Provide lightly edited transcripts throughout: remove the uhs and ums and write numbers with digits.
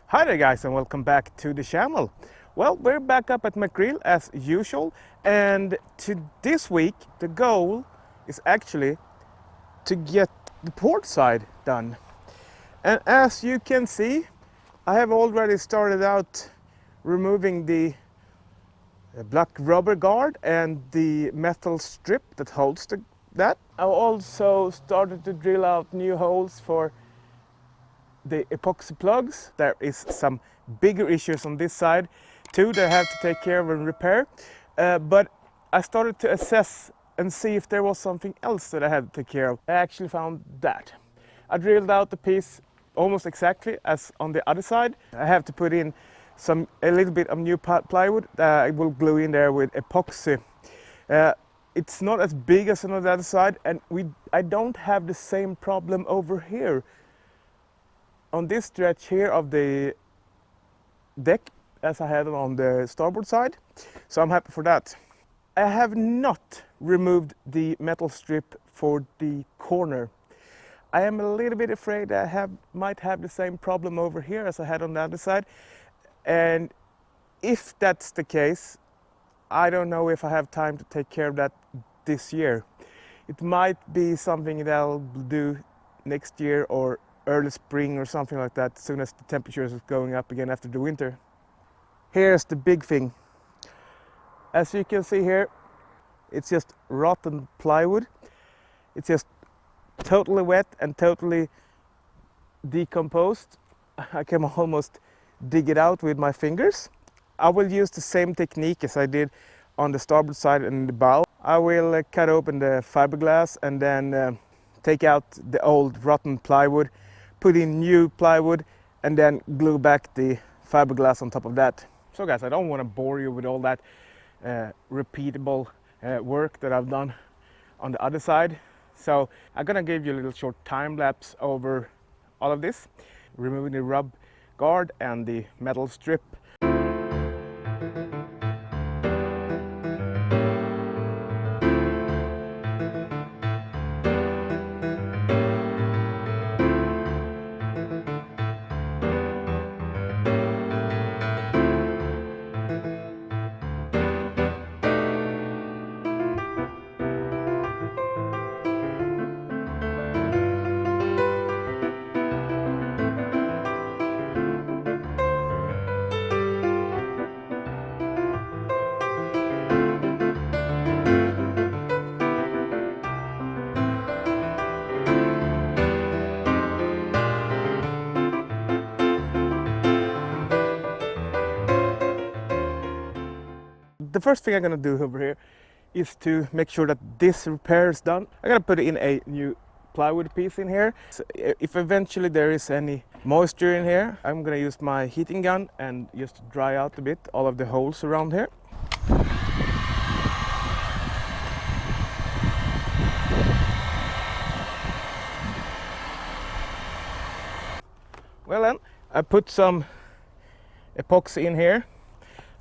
Hi there guys, and welcome back to the channel. Well, we're back up at McRill as usual, and this week the goal is actually to get the port side done. And as you can see, I have already started out removing the black rubber guard and the metal strip that holds that. I also started to drill out new holes for the epoxy plugs. There is some bigger issues on this side too that I have to take care of and repair. But I started to assess and see if there was something else that I had to take care of. I actually found that. I drilled out the piece almost exactly as on the other side. I have to put in a little bit of new plywood that I will glue in there with epoxy. It's not as big as on the other side, and I don't have the same problem over here on this stretch here of the deck as I had on the starboard side, so I'm happy for that. I have not removed the metal strip for the corner. I am a little bit afraid I might have the same problem over here as I had on the other side, and if that's the case, I don't know if I have time to take care of that this year. It might be something that I'll do next year or early spring or something like that, as soon as the temperatures are going up again after the winter. Here's the big thing. As you can see here, it's just rotten plywood. It's just totally wet and totally decomposed. I can almost dig it out with my fingers. I will use the same technique as I did on the starboard side and the bow. I will cut open the fiberglass and then take out the old rotten plywood, put in new plywood, and then glue back the fiberglass on top of that. So guys, I don't want to bore you with all that repeatable work that I've done on the other side. So I'm gonna give you a little short time lapse over all of this, removing the rub guard and the metal strip. The first thing I'm gonna do over here is to make sure that this repair is done. I'm gonna put in a new plywood piece in here. So if eventually there is any moisture in here, I'm gonna use my heating gun and just dry out a bit all of the holes around here. Well then, I put some epoxy in here.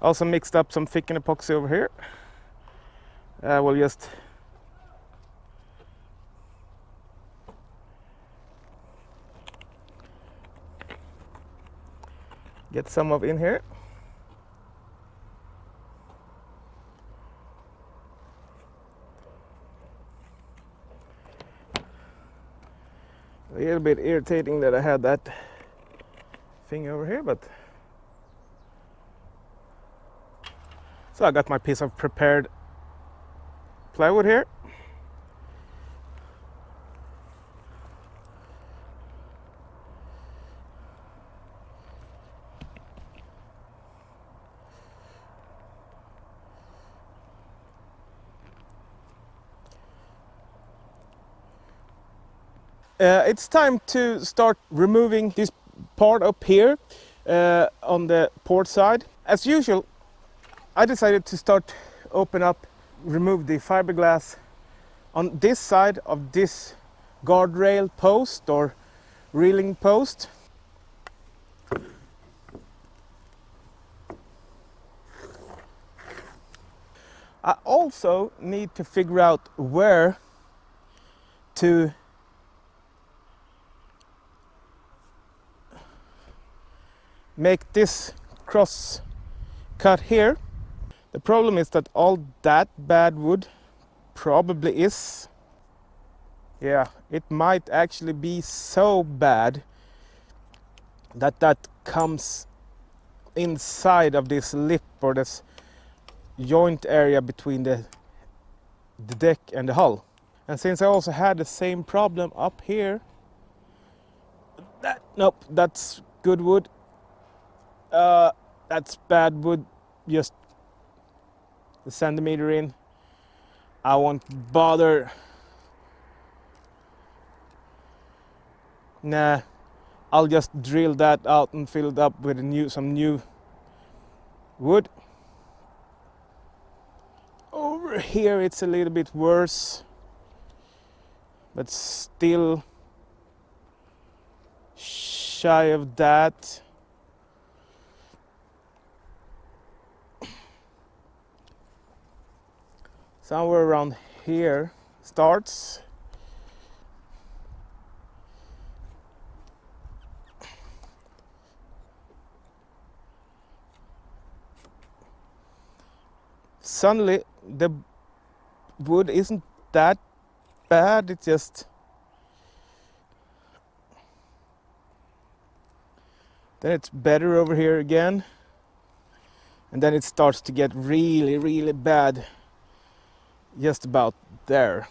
Also mixed up some thickened epoxy over here. We'll just get some of in here. A little bit irritating that I had that thing over here, but so I got my piece of prepared plywood here. It's time to start removing this part up here on the port side. As usual, I decided to remove the fiberglass on this side of this guardrail post or reeling post. I also need to figure out where to make this cross cut here. The problem is that all that bad wood probably is, yeah, it might actually be so bad that that comes inside of this lip or this joint area between the deck and the hull. And since I also had the same problem up here, nope, that's good wood. That's bad wood, just a centimeter in. I won't bother. Nah, I'll just drill that out and fill it up with some new wood. Over here it's a little bit worse, but still shy of that. Somewhere around here starts. Suddenly the wood isn't that bad, it's just then it's better over here again, and then it starts to get really, really bad just about there.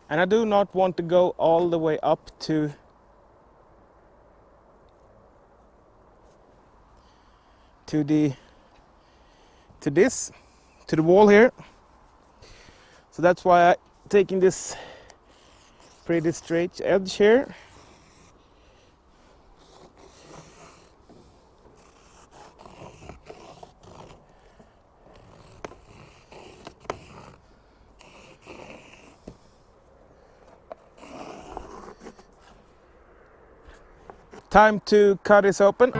And I do not want to go all the way up to the wall here. So that's why I'm taking this pretty straight edge here. Time to cut this open.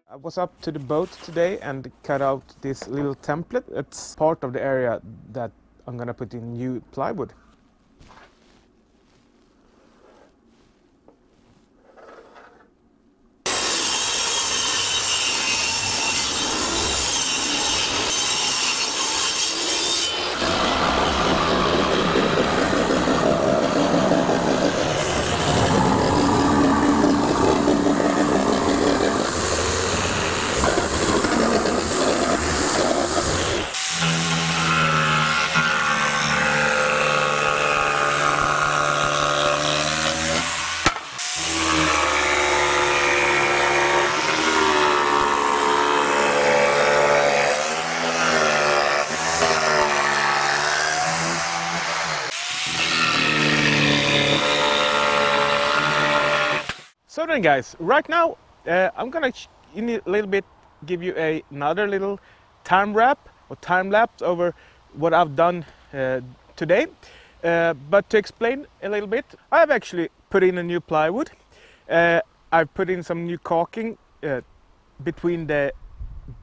I was up to the boat today and cut out this little template. It's part of the area that I'm gonna put in new plywood. So then guys, right now I'm gonna in a little bit give you another little time lapse over what I've done today. But to explain a little bit, I have actually put in a new plywood. I've put in some new caulking between the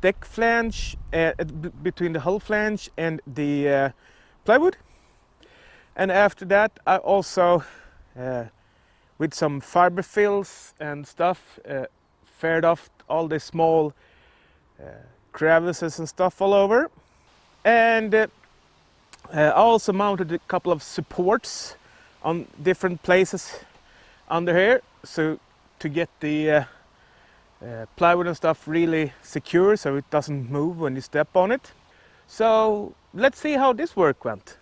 deck flange, between the hull flange and the plywood. And after that, I also, with some fiber fills and stuff, faired off all the small crevices and stuff all over. And I also mounted a couple of supports on different places under here, so to get the plywood and stuff really secure so it doesn't move when you step on it. So let's see how this work went.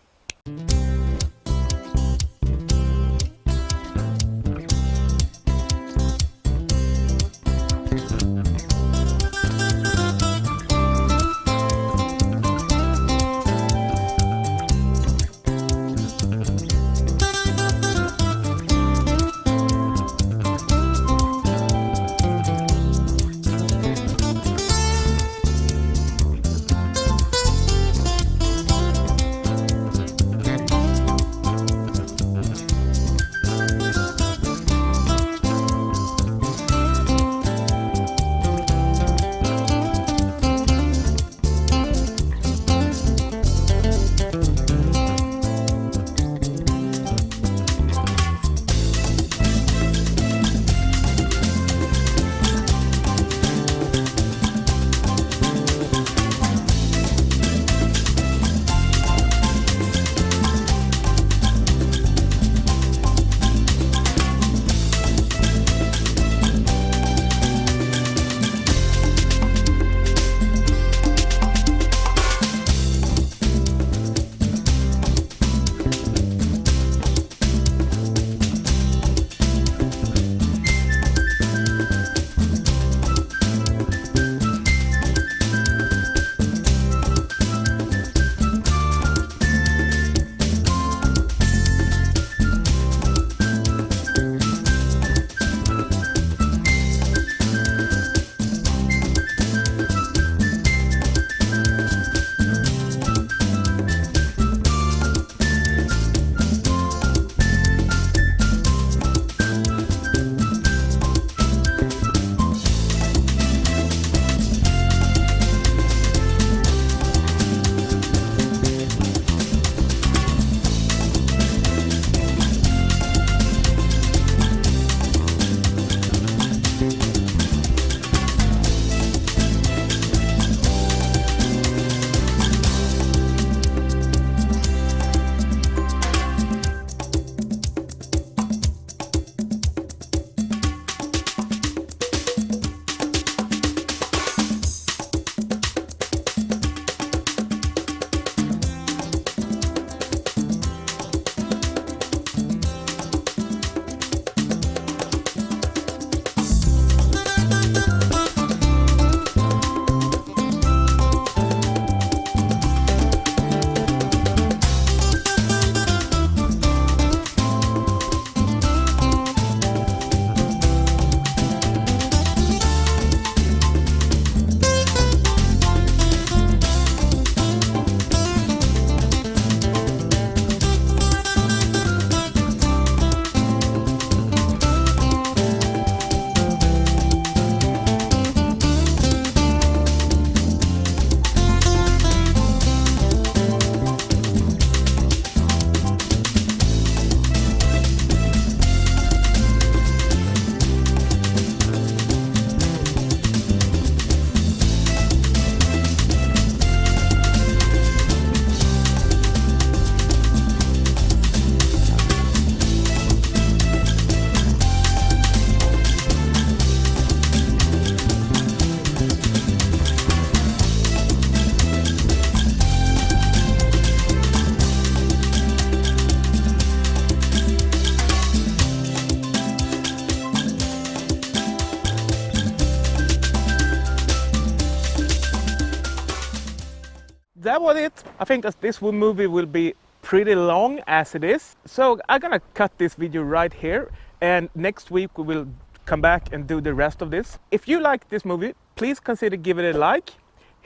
that was it. I think that this movie will be pretty long as it is. So I'm gonna cut this video right here, and next week we will come back and do the rest of this. If you like this movie, please consider giving it a like.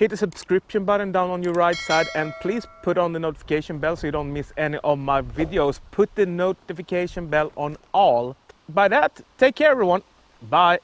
hit the subscription button down on your right side, and please put on the notification bell so you don't miss any of my videos. Put the notification bell on all. By that, take care everyone. Bye.